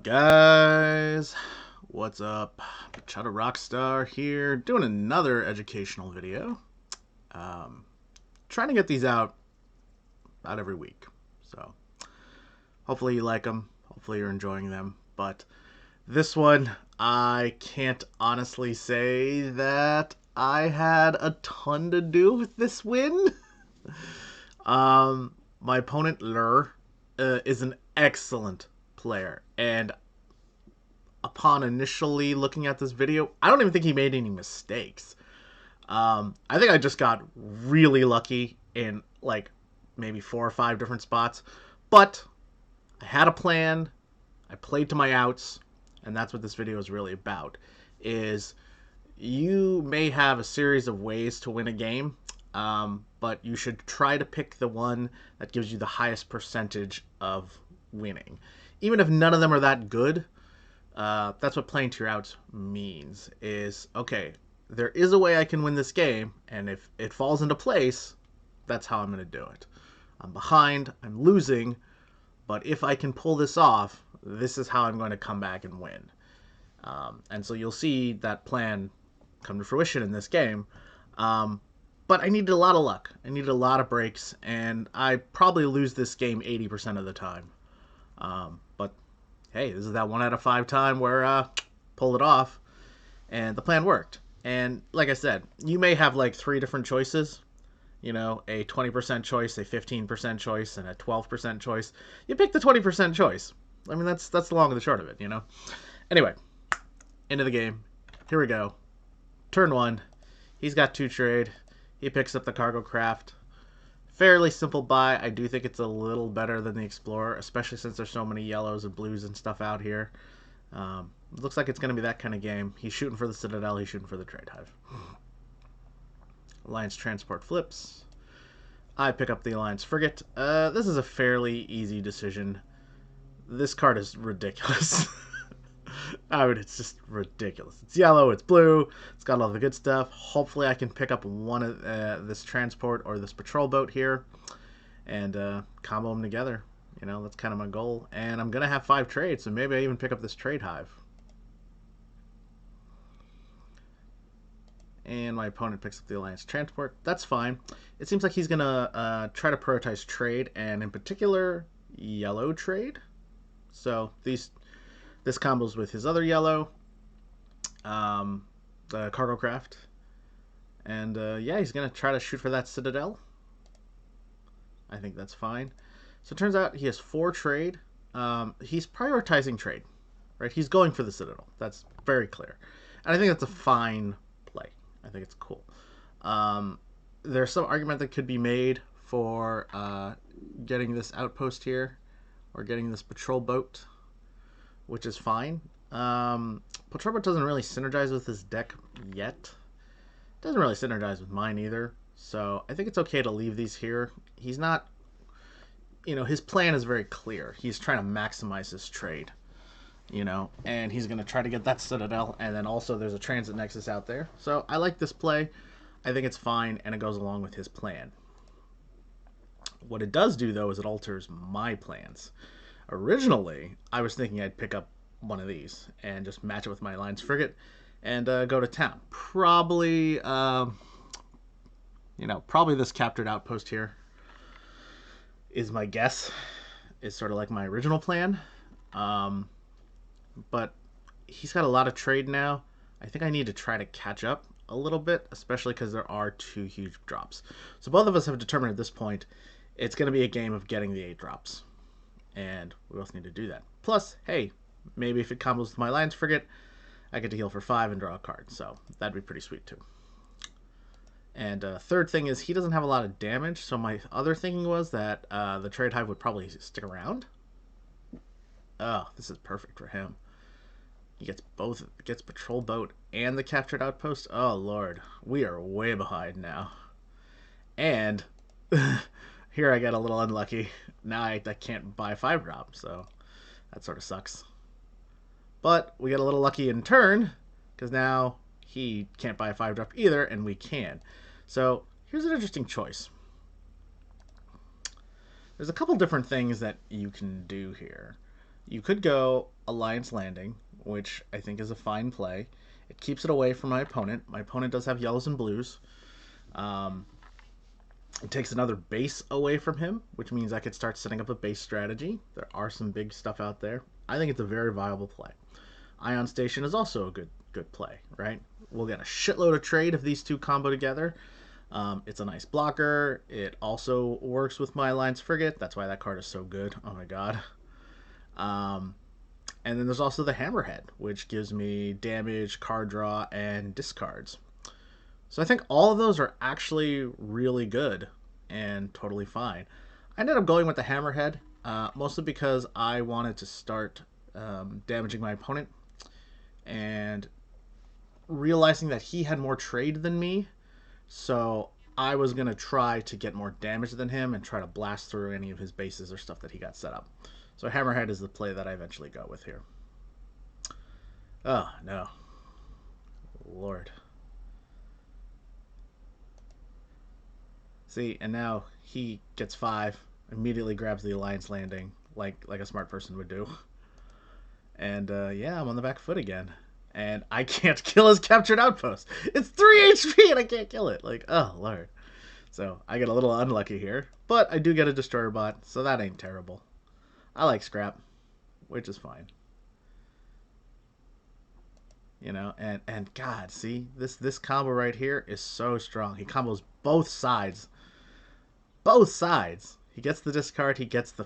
up, guys? What's up? Chutta Rockstar here, doing another educational video. Um, Trying to get these out about every week. So, hopefully you like them. Hopefully you're enjoying them. But this one, I can't honestly say that I had a ton to do with this win. My opponent, Lur, is an excellent player. And upon initially looking at this video, I don't even think he made any mistakes. I think I just got really lucky in like maybe 4 or 5 different spots, but I had a plan. I played to my outs, and that's what this video is really about. Is you may have a series of ways to win a game, but you should try to pick the one that gives you the highest percentage of winning. Even if none of them are that good, that's what playing to your outs means. Is okay, there is a way I can win this game, and if it falls into place, that's how I'm going to do it. I'm behind, I'm losing, but if I can pull this off, this is how I'm going to come back and win. And so you'll see that plan come to fruition in this game. But I needed a lot of luck. I needed a lot of breaks, and I probably lose this game 80% of the time. But hey, this is that 1 out of 5 time where pulled it off, and the plan worked. And like I said, you may have like 3 different choices. You know, a 20% choice, a 15% choice, and a 12% choice. You pick the 20% choice. I mean, that's the long and the short of it, you know? Anyway, into the game. Here we go. Turn 1. He's got 2 trade. He picks up the cargo craft. Fairly simple buy. I do think it's a little better than the Explorer, especially since there's so many yellows and blues and stuff out here. Looks like it's going to be that kind of game. He's shooting for the Citadel. He's shooting for the Trade Hive. Alliance Transport flips. I pick up the Alliance Frigate. This is a fairly easy decision. This card is ridiculous. I mean, it's just ridiculous. It's yellow, it's blue, it's got all the good stuff. Hopefully I can pick up one of this transport or this patrol boat here and combo them together. You know, that's kind of my goal. And I'm going to have 5 trades, so maybe I even pick up this Trade Hive. And my opponent picks up the Alliance Transport. That's fine. It seems like he's going to try to prioritize trade, and in particular, yellow trade. So this combos with his other yellow, the cargo craft. And yeah, he's going to try to shoot for that Citadel. I think that's fine. So it turns out he has 4 trade. He's prioritizing trade, right? He's going for the Citadel. That's very clear. And I think that's a fine play. I think it's cool. There's some argument that could be made for getting this outpost here or getting this patrol boat, which is fine. Patrol boat doesn't really synergize with his deck yet. Doesn't really synergize with mine either. So I think it's okay to leave these here. He's not, you know, his plan is very clear. He's trying to maximize his trade, you know, and he's going to try to get that Citadel, and then also there's a Transit Nexus out there. So I like this play. I think it's fine, and it goes along with his plan. What it does do, though, is it alters my plans. Originally, I was thinking I'd pick up one of these and just match it with my Alliance Frigate and go to town. Probably, you know, probably this captured outpost here is my guess. Is sort of like my original plan. But he's got a lot of trade now. I think I need to try to catch up a little bit, especially because there are 2 huge drops. So both of us have determined at this point it's going to be a game of getting the 8 drops. And we both need to do that. Plus, hey, maybe if it combos with my Alliance Frigate, I get to heal for 5 and draw a card. So that'd be pretty sweet too. And third thing is he doesn't have a lot of damage. So my other thinking was that the Trade Hive would probably stick around. Oh, this is perfect for him. He gets both, gets patrol boat and the captured outpost. Oh lord, we are way behind now. And here I get a little unlucky. Now I can't buy 5 drop, so that sort of sucks. But we get a little lucky in turn, because now he can't buy a 5 drop either, and we can. So here's an interesting choice. There's a couple different things that you can do here. You could go Alliance Landing, which I think is a fine play. It keeps it away from my opponent. My opponent does have yellows and blues. Um, it takes another base away from him, which means I could start setting up a base strategy. There are some big stuff out there. I think it's a very viable play. Ion Station is also a good play, right? We'll get a shitload of trade if these two combo together. It's a nice blocker. It also works with my Alliance Frigate. That's why that card is so good. Oh my god. Um, and then there's also the Hammerhead, which gives me damage, card draw, and discards. So I think all of those are actually really good and totally fine. I ended up going with the Hammerhead, mostly because I wanted to start damaging my opponent and realizing that he had more trade than me. So I was going to try to get more damage than him and try to blast through any of his bases or stuff that he got set up. So Hammerhead is the play that I eventually go with here. Oh, no. Lord. See, and now he gets 5, immediately grabs the Alliance Landing like a smart person would do. And yeah, I'm on the back foot again. And I can't kill his captured outpost. It's 3 HP and I can't kill it. Like, oh, Lord. So I get a little unlucky here. But I do get a Destroyer Bot, so that ain't terrible. I like Scrap, which is fine. You know, and God, see, this combo right here is so strong. He combos both sides. Both sides. He gets the discard, he gets the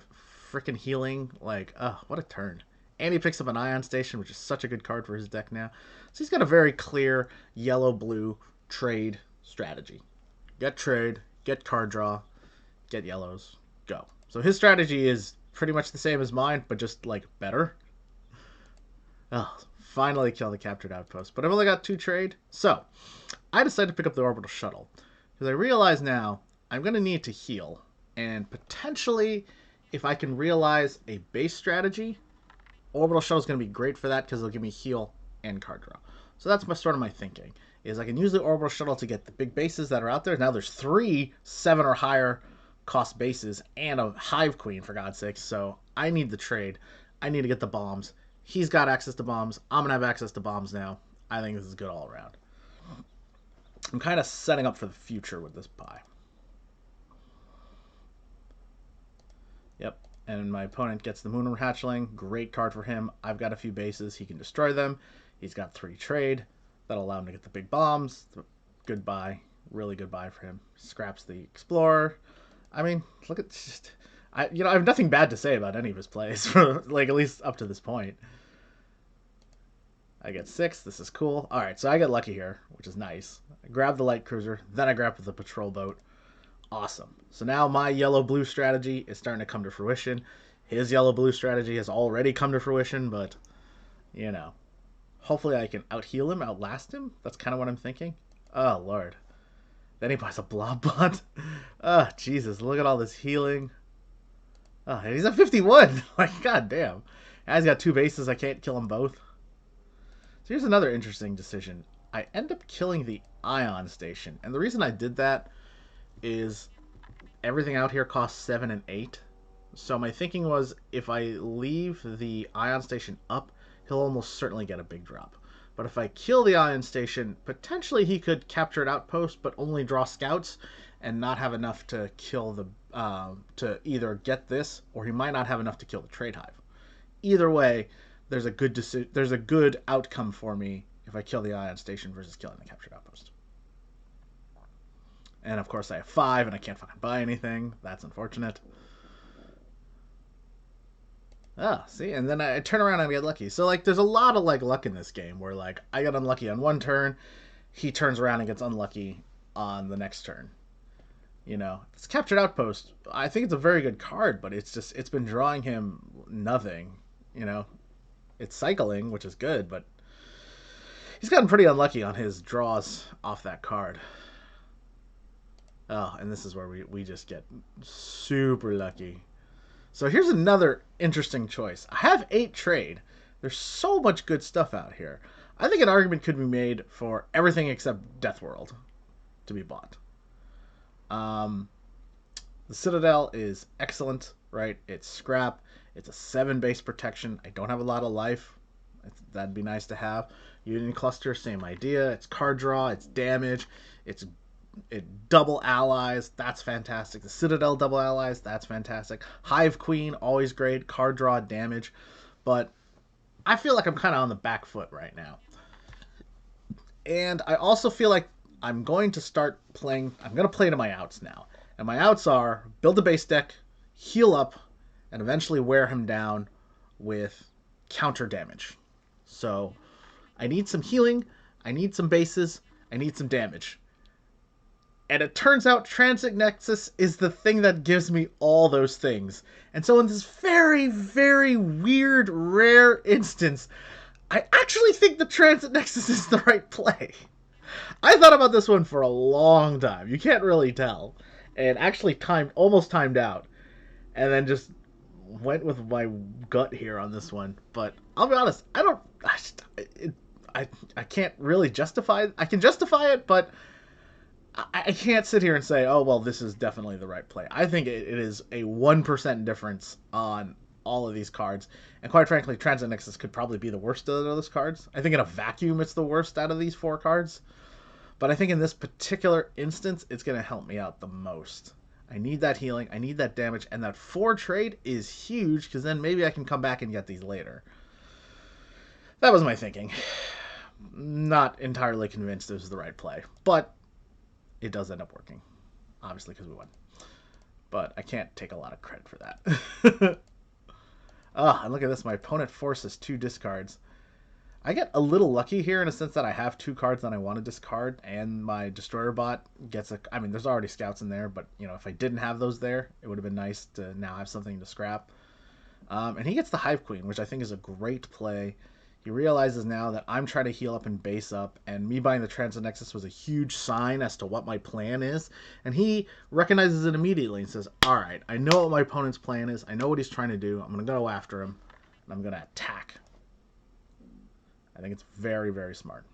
freaking healing. Like, oh, what a turn. And he picks up an Ion Station, which is such a good card for his deck now. So he's got a very clear yellow-blue trade strategy. Get trade, get card draw, get yellows, go. So his strategy is pretty much the same as mine, but just, like, better. Oh, finally kill the captured outpost. But I've only got 2 trade. So, I decided to pick up the Orbital Shuttle. Because I realize now I'm going to need to heal. And potentially, if I can realize a base strategy, Orbital Shuttle is going to be great for that because it'll give me heal and card draw. So that's sort of my thinking. Is I can use the Orbital Shuttle to get the big bases that are out there. Now there's 3 7 or higher cost bases and a Hive Queen, for God's sakes. So I need the trade. I need to get the bombs. He's got access to bombs. I'm going to have access to bombs now. I think this is good all around. I'm kind of setting up for the future with this buy. Yep. And my opponent gets the Moonworm Hatchling. Great card for him. I've got a few bases. He can destroy them. He's got 3 trade. That'll allow him to get the big bombs. Good buy. Really good buy for him. Scraps the Explorer. I mean, look at just... I have nothing bad to say about any of his plays, for like at least up to this point. I get 6. This is cool. All right, so I get lucky here, which is nice. I grab the light cruiser, then I grab the patrol boat. Awesome. So now my yellow-blue strategy is starting to come to fruition. His yellow-blue strategy has already come to fruition, but, you know. Hopefully I can out-heal him, outlast him. That's kind of what I'm thinking. Oh, Lord. Then he buys a blob bot. Oh, Jesus. Look at all this healing. Oh, and he's at 51. Like, goddamn. And he's got 2 bases. I can't kill them both. So here's another interesting decision. I end up killing the Ion Station. And the reason I did that is everything out here costs 7 and 8. So my thinking was if I leave the Ion Station up, he'll almost certainly get a big drop. But if I kill the Ion Station, potentially he could capture an outpost, but only draw scouts and not have enough to kill the to either get this, or he might not have enough to kill the Trade Hive. Either way, there's a good outcome for me if I kill the Ion Station versus killing the captured outpost. And of course I have 5 and I can't fucking buy anything. That's unfortunate. Oh, see, and then I turn around and I get lucky. So like there's a lot of like luck in this game where like I got unlucky on one turn, he turns around and gets unlucky on the next turn. You know, this captured outpost, I think it's a very good card, but it's been drawing him nothing. You know, it's cycling, which is good, but he's gotten pretty unlucky on his draws off that card. Oh, and this is where we just get super lucky. So here's another interesting choice. I have 8 trade. There's so much good stuff out here. I think an argument could be made for everything except Death World to be bought. The Citadel is excellent, right? It's scrap. It's a 7 base protection. I don't have a lot of life. That'd be nice to have. Union Cluster, same idea. It's card draw, it's damage, it double allies. That's fantastic. The Citadel double allies. That's fantastic. Hive Queen, always great. Card draw, damage. But I feel like I'm kind of on the back foot right now. And I also feel like I'm going to start playing. I'm going to play to my outs now. And my outs are build a base deck, heal up, and eventually wear him down with counter damage. So I need some healing, I need some bases, I need some damage. And it turns out Transit Nexus is the thing that gives me all those things. And so in this very, very weird, rare instance, I actually think the Transit Nexus is the right play. I thought about this one for a long time. You can't really tell. And actually almost timed out. And then just went with my gut here on this one. But I'll be honest, I can't really justify. I can justify it, but I can't sit here and say, oh, well, this is definitely the right play. I think it is a 1% difference on all of these cards. And quite frankly, Transit Nexus could probably be the worst of those cards. I think in a vacuum, it's the worst out of these 4 cards. But I think in this particular instance, it's going to help me out the most. I need that healing, I need that damage, and that 4 trade is huge, because then maybe I can come back and get these later. That was my thinking. Not entirely convinced this was the right play, but it does end up working. Obviously, because we won. But I can't take a lot of credit for that. And look at this. My opponent forces 2 discards. I get a little lucky here in a sense that I have 2 cards that I want to discard, and my Destroyer bot gets a... I mean, there's already scouts in there, but, you know, if I didn't have those there, it would have been nice to now have something to scrap. And he gets the Hive Queen, which I think is a great play. He realizes now that I'm trying to heal up and base up, and me buying the Transit Nexus was a huge sign as to what my plan is. And he recognizes it immediately and says, all right, I know what my opponent's plan is. I know what he's trying to do. I'm going to go after him, and I'm going to attack. I think it's very, very smart.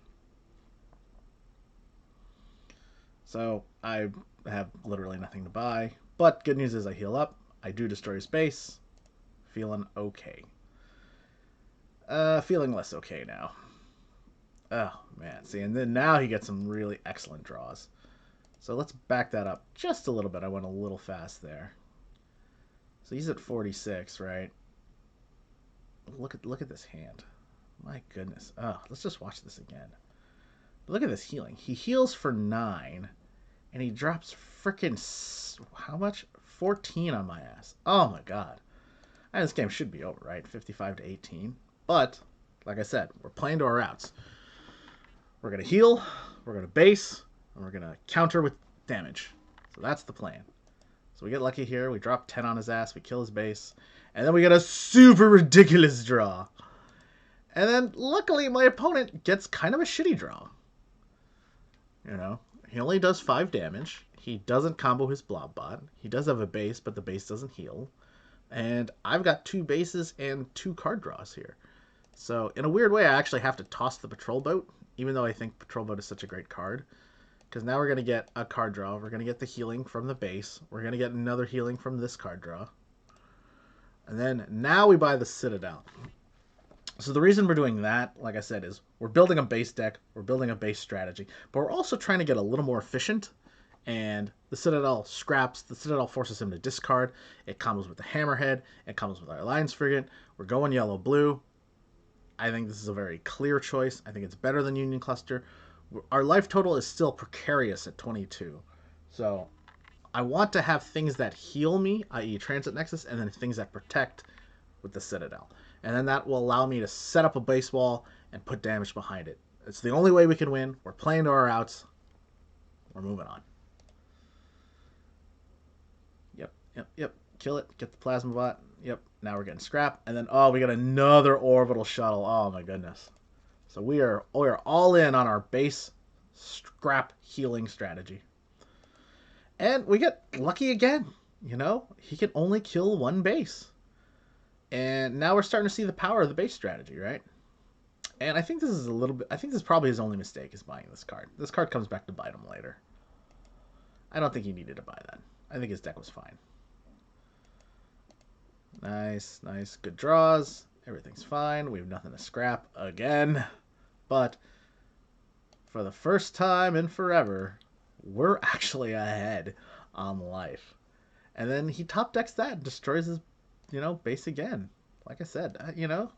So I have literally nothing to buy. But good news is I heal up. I do destroy his base. Feeling okay. Feeling less okay now. Oh, man. See, and then now he gets some really excellent draws. So let's back that up just a little bit. I went a little fast there. So he's at 46, right? Look at this hand. My goodness. Oh, let's just watch this again. Look at this healing. He heals for 9, and he drops frickin' how much? 14 on my ass. Oh my god. And this game should be over, right? 55 to 18. But, like I said, we're playing to our outs. We're going to heal, we're going to base, and we're going to counter with damage. So that's the plan. So we get lucky here. We drop 10 on his ass. We kill his base. And then we get a super ridiculous draw. And then, luckily, my opponent gets kind of a shitty draw. You know, he only does 5 damage. He doesn't combo his Blob Bot. He does have a base, but the base doesn't heal. And I've got 2 bases and 2 card draws here. So, in a weird way, I actually have to toss the Patrol Boat, even though I think Patrol Boat is such a great card. Because now we're going to get a card draw. We're going to get the healing from the base. We're going to get another healing from this card draw. And then, now we buy the Citadel. So the reason we're doing that, like I said, is we're building a base deck, we're building a base strategy, but we're also trying to get a little more efficient, and the Citadel scraps, the Citadel forces him to discard, it combos with the Hammerhead, it combos with our Alliance Frigate, we're going yellow-blue. I think this is a very clear choice. I think it's better than Union Cluster. Our life total is still precarious at 22, so I want to have things that heal me, i.e. Transit Nexus, and then things that protect with the Citadel. And then that will allow me to set up a base wall and put damage behind it. It's the only way we can win. We're playing to our outs. We're moving on. Yep. Kill it. Get the Plasma Bot. Yep. Now we're getting scrap. And then, oh, we got another Orbital Shuttle. Oh, my goodness. So we are all in on our base scrap healing strategy. And we get lucky again. You know, he can only kill 1 base. And now we're starting to see the power of the base strategy, right? And I think this is I think this is probably his only mistake, is buying this card. This card comes back to bite him later. I don't think he needed to buy that. I think his deck was fine. Nice, nice. Good draws. Everything's fine. We have nothing to scrap again. But for the first time in forever, we're actually ahead on life. And then he top decks that and destroys his, base again. Like I said,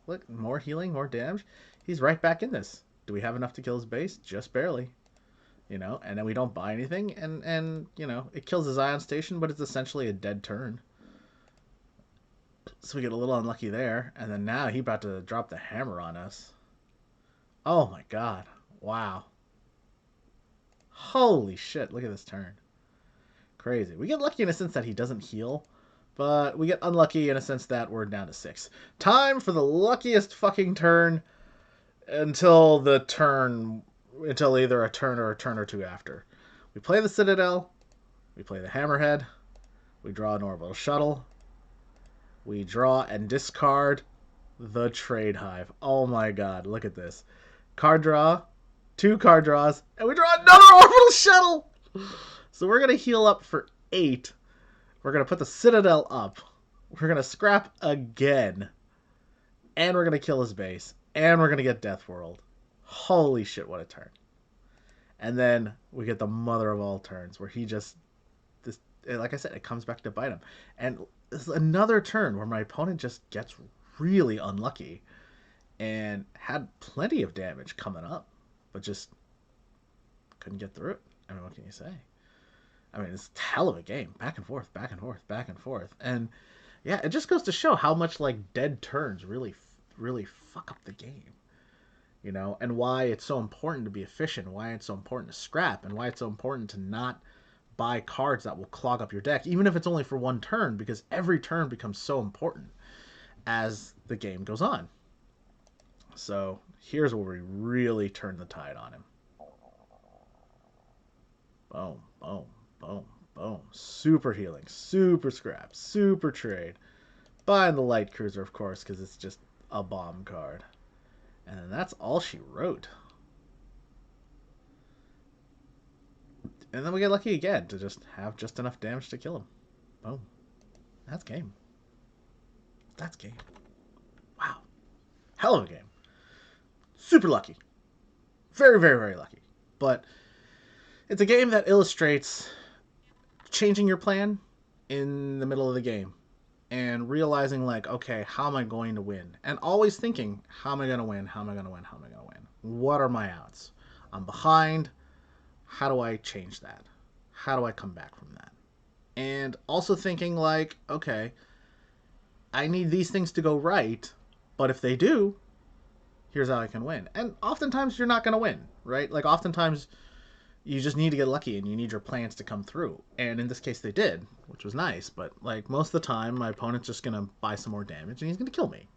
look, more healing, more damage. He's right back in this. Do we have enough to kill his base? Just barely. And then we don't buy anything, and it kills his Ion Station, but it's essentially a dead turn. So we get a little unlucky there, and then now he's about to drop the hammer on us. Oh my god. Wow. Holy shit, look at this turn. Crazy. We get lucky in a sense that he doesn't heal, but we get unlucky in a sense that we're down to 6. Time for the luckiest fucking turn until either a turn or two after. We play the Citadel, we play the Hammerhead, we draw an Orbital Shuttle, we draw and discard the Trade Hive. Oh my god, look at this. Card draw, 2 card draws, and we draw another Orbital Shuttle! So we're going to heal up for 8. We're going to put the Citadel up. We're going to scrap again. And we're going to kill his base. And we're going to get Death World. Holy shit, what a turn. And then we get the mother of all turns where he just, like I said, it comes back to bite him. And this is another turn where my opponent just gets really unlucky and had plenty of damage coming up, but just couldn't get through it. I mean, what can you say? I mean, it's a hell of a game. Back and forth, back and forth, back and forth. And yeah, it just goes to show how much like dead turns really fuck up the game. And why it's so important to be efficient, why it's so important to scrap, and why it's so important to not buy cards that will clog up your deck, even if it's only for one turn, because every turn becomes so important as the game goes on. So here's where we really turn the tide on him. Boom, boom, boom, boom. Super healing, super scrap, super trade. Buying the light cruiser, of course, because it's just a bomb card. And then that's all she wrote. And then we get lucky again to just have just enough damage to kill him. Boom. That's game. That's game. Wow. Hell of a game. Super lucky. Very, very, very lucky. But it's a game that illustrates changing your plan in the middle of the game and realizing like, okay, how am I going to win? And always thinking, how am I going to win? How am I going to win? How am I going to win? What are my outs? I'm behind. How do I change that? How do I come back from that? And also thinking like, okay, I need these things to go right, but if they do, here's how I can win. And oftentimes you're not going to win, right? Like oftentimes you just need to get lucky and you need your plans to come through. And in this case they did, which was nice. But like most of the time, my opponent's just going to buy some more damage and he's going to kill me.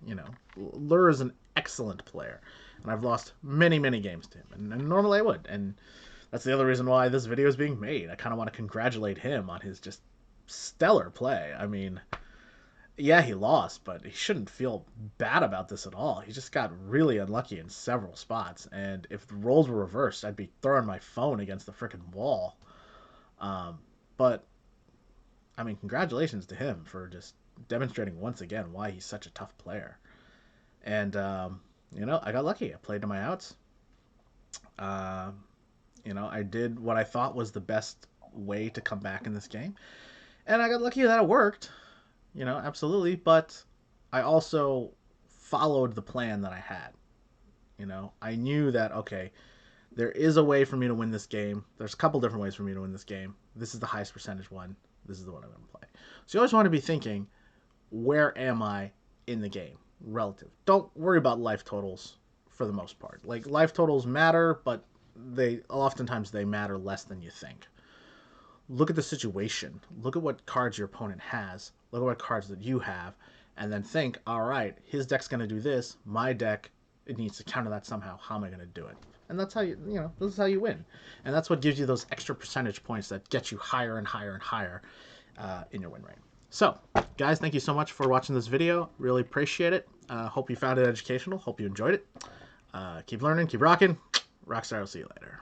Lure is an excellent player. And I've lost many, many games to him. And normally I would. And that's the other reason why this video is being made. I kind of want to congratulate him on his just stellar play. I mean, yeah, he lost, but he shouldn't feel bad about this at all. He just got really unlucky in several spots, and if the roles were reversed, I'd be throwing my phone against the freaking wall. But, I mean, congratulations to him for just demonstrating once again why he's such a tough player. And, I got lucky. I played to my outs. I did what I thought was the best way to come back in this game, and I got lucky that it worked. Absolutely. But I also followed the plan that I had. I knew that, okay, there is a way for me to win this game. There's a couple different ways for me to win this game. This is the highest percentage one. This is the one I'm going to play. So you always want to be thinking, where am I in the game? Relative. Don't worry about life totals for the most part. Like, life totals matter, but oftentimes they matter less than you think. Look at the situation. Look at what cards your opponent has. Look at what cards that you have. And then think, all right, his deck's going to do this. My deck, it needs to counter that somehow. How am I going to do it? And that's how this is how you win. And that's what gives you those extra percentage points that get you higher and higher and higher in your win rate. So, guys, thank you so much for watching this video. Really appreciate it. Hope you found it educational. Hope you enjoyed it. Keep learning. Keep rocking. Rockstar, will see you later.